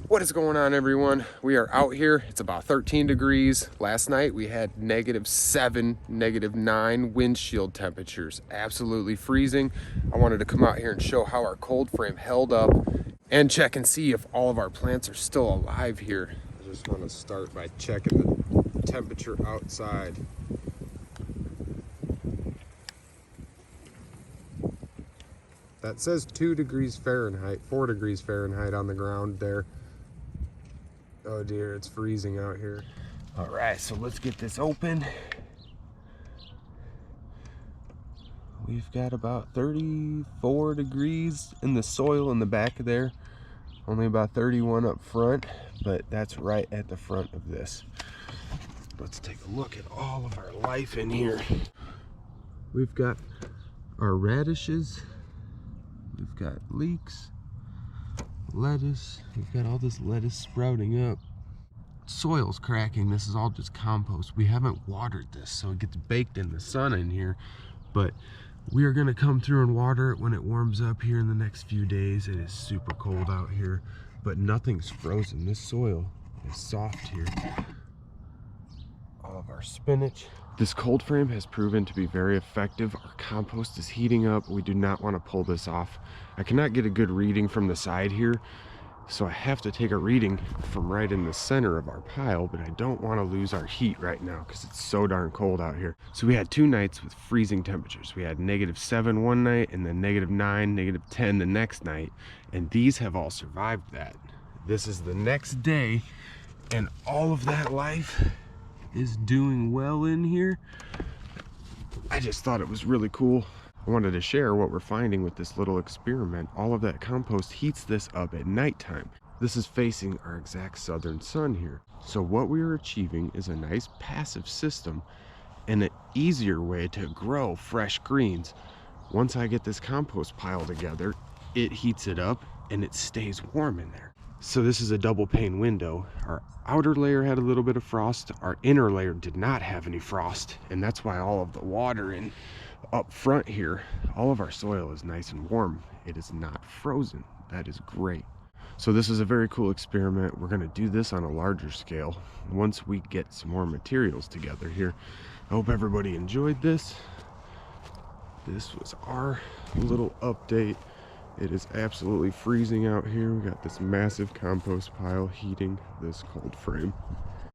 What is going on, everyone? We are out here. It's about 13 degrees. Last night we had -7, -9 windshield temperatures. Absolutely freezing. I wanted to come out here and show how our cold frame held up and check and see if all of our plants are still alive here. I just want to start by checking the temperature outside. That says 2 degrees Fahrenheit, 4 degrees Fahrenheit on the ground there. Oh dear, it's freezing out here. All right, so let's get this open. We've got about 34 degrees in the soil in the back there. Only about 31 up front, but that's right at the front of this. Let's take a look at all of our life in here. We've got our radishes. We've got leeks, lettuce. We've got all this lettuce sprouting up. Soil's cracking. This is all just compost. We haven't watered this, so it gets baked in the sun in here, but we are gonna come through and water it when it warms up here in the next few days. It is super cold out here, but nothing's frozen. This soil is soft here. All of our spinach. This cold frame has proven to be very effective. Our compost is heating up. We do not want to pull this off. I cannot get a good reading from the side here, so I have to take a reading from right in the center of our pile, but I don't want to lose our heat right now because it's so darn cold out here. So we had 2 nights with freezing temperatures. We had -7 one night and then -9, -10 the next night, and these have all survived that. This is the next day, and all of that life is doing well in here. I just thought it was really cool. I wanted to share what we're finding with this little experiment. All of that compost heats this up at nighttime. This is facing our exact southern sun here. So what we are achieving is a nice passive system and an easier way to grow fresh greens. Once I get this compost pile together, it heats it up and it stays warm in there. So this is a double pane window. Our outer layer had a little bit of frost. Our inner layer did not have any frost, and that's why all of the water in up front here, all of our soil is nice and warm. It is not frozen. That is great. So this is a very cool experiment. We're going to do this on a larger scale once we get some more materials together here. I hope everybody enjoyed this. This was our little update. It is absolutely freezing out here. We got this massive compost pile heating this cold frame.